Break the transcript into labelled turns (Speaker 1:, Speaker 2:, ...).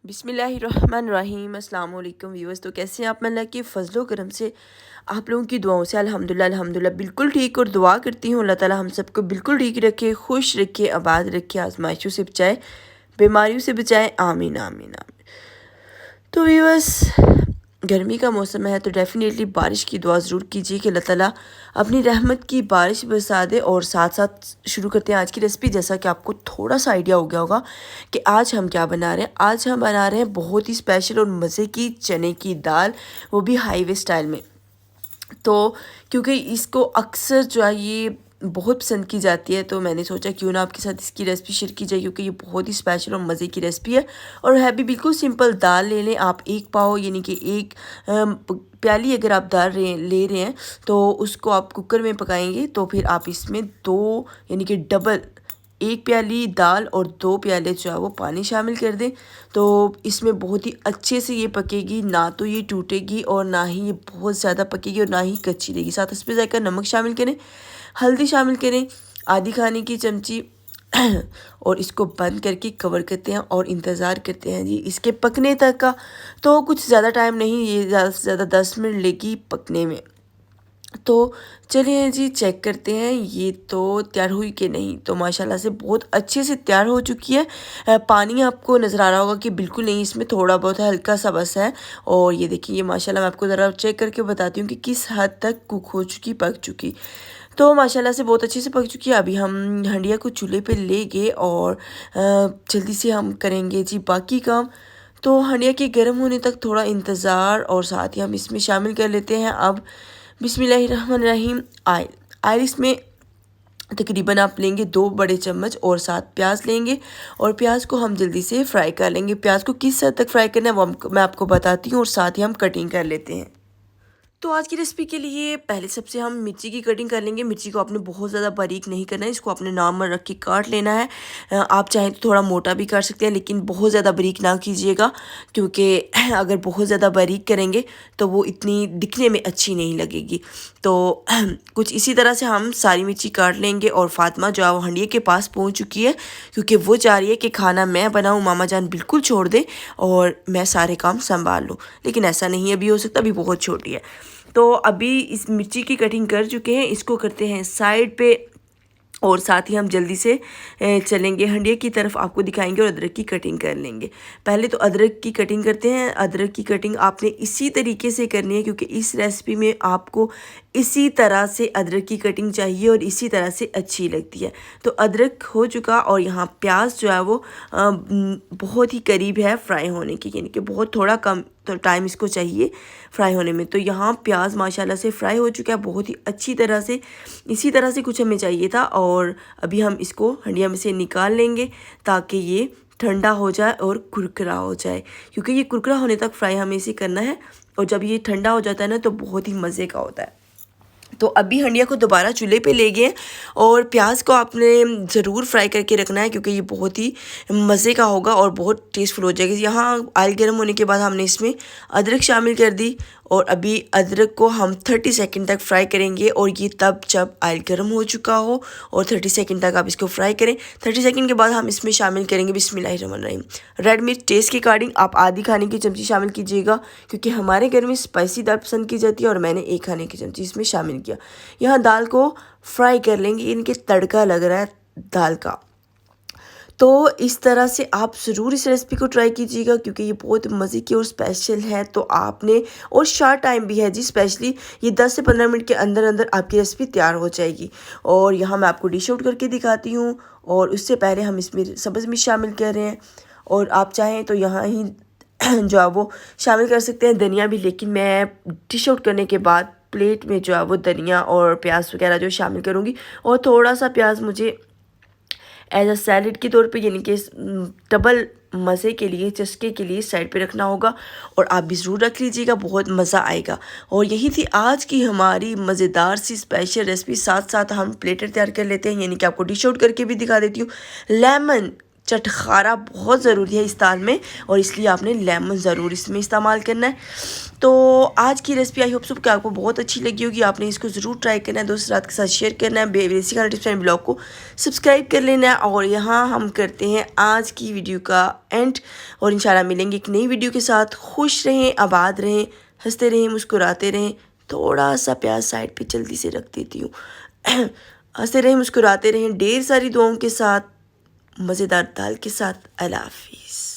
Speaker 1: बिस्मिल्लाहिर्रहमानिर्रहीम अस्सलाम वालेकुम व्यूअर्स। तो कैसे हैं आप? अल्लाह के फजलो करम से आप लोगों की दुआओं से अल्हम्दुलिल्लाह बिल्कुल ठीक। और दुआ करती हूँ अल्लाह ताला हम सबको बिल्कुल ठीक रखे, खुश रखे, आबाद रखे, आजमाइशों से बचाए, बीमारियों से बचाए, आमीन आमीन आमीन। तो व्यूअर्स, गर्मी का मौसम है तो डेफ़िनेटली बारिश की दुआ ज़रूर कीजिए कि अल्लाह ताला अपनी रहमत की बारिश बरसा दे। और साथ साथ शुरू करते हैं आज की रेसिपी। जैसा कि आपको थोड़ा सा आइडिया हो गया होगा कि आज हम क्या बना रहे हैं। आज हम बना रहे हैं बहुत ही स्पेशल और मज़े की चने की दाल, वो भी हाईवे स्टाइल में। तो क्योंकि इसको अक्सर जो है ये बहुत पसंद की जाती है, तो मैंने सोचा क्यों ना आपके साथ इसकी रेसिपी शेयर की जाए, क्योंकि ये बहुत ही स्पेशल और मज़े की रेसिपी है और है भी बिल्कुल सिंपल। दाल ले लें आप एक पाव, यानी कि एक प्याली अगर आप दाल ले रहे हैं तो उसको आप कुकर में पकाएंगे। तो फिर आप इसमें दो यानी कि डबल, एक प्याली दाल और दो प्याले जो है वो पानी शामिल कर दें। तो इसमें बहुत ही अच्छे से ये पकेगी, ना तो ये टूटेगी और ना ही ये बहुत ज़्यादा पकेगी और ना ही कच्ची रहेगी। साथ इसमें जाकर नमक शामिल करें, हल्दी शामिल करें, आधी खाने की चमची और इसको बंद करके कवर करते हैं और इंतज़ार करते हैं जी इसके पकने तक का। तो कुछ ज़्यादा टाइम नहीं, ये ज़्यादा से ज़्यादा 10 मिनट लेगी पकने में। तो चलिए जी चेक करते हैं ये तो तैयार हुई कि नहीं। तो माशाल्लाह से बहुत अच्छे से तैयार हो चुकी है। पानी आपको नज़र आ रहा होगा कि बिल्कुल नहीं, इसमें थोड़ा बहुत है, हल्का सा बस है। और ये देखिए, ये माशाल्लाह मैं आपको ज़रा चेक करके बताती हूँ कि किस हद तक कुक हो चुकी, पक चुकी। तो माशाल्लाह से बहुत अच्छे से पक चुकी है। अभी हम हंडिया को चूल्हे पे ले गए और जल्दी से हम करेंगे जी बाकी काम। तो हंडिया के गर्म होने तक थोड़ा इंतज़ार और साथ ही हम इसमें शामिल कर लेते हैं अब बिस्मिल्लाहिर्रहमानिर्रहीम आयल। आयल इसमें तकरीबन आप लेंगे 2 बड़े चम्मच और साथ प्याज लेंगे और प्याज को हम जल्दी से फ्राई कर लेंगे। प्याज को किस हद तक फ्राई करना है वो मैं आपको बताती हूँ और साथ ही हम कटिंग कर लेते हैं। तो आज की रेसिपी के लिए पहले सबसे हम मिर्ची की कटिंग कर लेंगे। मिर्ची को आपने बहुत ज़्यादा बारीक नहीं करना है, इसको आपने नॉर्मल रख के काट लेना है। आप चाहें तो थोड़ा मोटा भी कर सकते हैं, लेकिन बहुत ज़्यादा बारीक ना कीजिएगा, क्योंकि अगर बहुत ज़्यादा बारीक करेंगे तो वो इतनी दिखने में अच्छी नहीं लगेगी। तो कुछ इसी तरह से हम सारी मिर्ची काट लेंगे। और फातिमा जो है वो हंडिये के पास पहुँच चुकी है, क्योंकि वो चाह रही है कि खाना मैं बनाऊँ, मामा जान बिल्कुल छोड़ दे और मैं सारे काम संभाल लूँ। लेकिन ऐसा नहीं अभी हो सकता, अभी बहुत छोटी है। तो अभी इस मिर्ची की कटिंग कर चुके हैं, इसको करते हैं साइड पे और साथ ही हम जल्दी से चलेंगे हंडिया की तरफ, आपको दिखाएंगे और अदरक की कटिंग कर लेंगे। पहले तो अदरक की कटिंग करते हैं। अदरक की कटिंग आपने इसी तरीके से करनी है, क्योंकि इस रेसिपी में आपको इसी तरह से अदरक की कटिंग चाहिए और इसी तरह से अच्छी लगती है। तो अदरक हो चुका और यहाँ प्याज जो है वो बहुत ही करीब है फ्राई होने की, यानी कि बहुत थोड़ा कम तो टाइम इसको चाहिए फ्राई होने में। तो यहाँ प्याज माशाल्लाह से फ्राई हो चुका है बहुत ही अच्छी तरह से। इसी तरह से कुछ हमें चाहिए था और अभी हम इसको हंडिया में से निकाल लेंगे ताकि ये ठंडा हो जाए और कुरकुरा हो जाए, क्योंकि ये कुरकुरा होने तक फ्राई हमें इसे करना है। और जब ये ठंडा हो जाता है ना तो बहुत ही मज़े का होता है। तो अभी हंडिया को दोबारा चूल्हे पे ले गए और प्याज को आपने ज़रूर फ्राई करके रखना है, क्योंकि ये बहुत ही मज़े का होगा और बहुत टेस्टफुल हो जाएगा। यहाँ ऑयल गर्म होने के बाद हमने इसमें अदरक शामिल कर दी और अभी अदरक को हम 30 सेकंड तक फ्राई करेंगे। और ये तब जब ऑयल गर्म हो चुका हो और 30 सेकंड तक आप इसको फ्राई करें। 30 सेकंड के बाद हम इसमें शामिल करेंगे बिस्मिल्लाहिर्रहमानिर्रहीम रेड मिर्च। टेस्ट के अकॉर्डिंग आप आधी खाने की चमची शामिल कीजिएगा, क्योंकि हमारे घर में स्पाइसी दाल पसंद की जाती है और मैंने 1 खाने की चमची इसमें शामिल किया। यहाँ दाल को फ्राई कर लेंगे, इनके तड़का लग रहा है दाल का। तो इस तरह से आप ज़रूर इस रेसिपी को ट्राई कीजिएगा, क्योंकि ये बहुत मज़े की और स्पेशल है। तो आपने और शॉर्ट टाइम भी है जी, स्पेशली ये 10 से 15 मिनट के अंदर अंदर आपकी रेसिपी तैयार हो जाएगी। और यहाँ मैं आपको डिश आउट करके दिखाती हूँ। और उससे पहले हम इसमें सब्ज़ मिर्च शामिल कर रहे हैं और आप चाहें तो यहाँ ही जो है वो शामिल कर सकते हैं धनिया भी, लेकिन मैं डिश आउट करने के बाद प्लेट में जो है वो धनिया और प्याज वगैरह जो शामिल करूँगी। और थोड़ा सा प्याज मुझे एज अ सैलड के तौर पे, यानी कि डबल मज़े के लिए, चस्के के लिए साइड पे रखना होगा। और आप भी ज़रूर रख लीजिएगा, बहुत मज़ा आएगा। और यही थी आज की हमारी मज़ेदार सी स्पेशल रेसिपी। साथ साथ हम प्लेटर तैयार कर लेते हैं, यानी कि आपको डिश आउट करके भी दिखा देती हूँ। लेमन चटखारा बहुत ज़रूरी है इस दाल में, और इसलिए आपने लेमन ज़रूर इसमें इस्तेमाल करना है। तो आज की रेसिपी आई होप सबको आपको बहुत अच्छी लगी होगी। आपने इसको ज़रूर ट्राई करना है, दोस्त रात के साथ शेयर करना है, देसी खाना टिप्स एंड ब्लॉग को सब्सक्राइब कर लेना है। और यहाँ हम करते हैं आज की वीडियो का एंड, और इंशाल्लाह मिलेंगे एक नई वीडियो के साथ। खुश रहें, आबाद रहें, हंसते रहें, मुस्कुराते रहें। थोड़ा सा प्याज साइड पे जल्दी से रख देती हूँ। हंसते रहें, मुस्कुराते रहें, ढेर सारी दुआओं के साथ, मज़ेदार दाल के साथ। अल्लाह हाफिज़।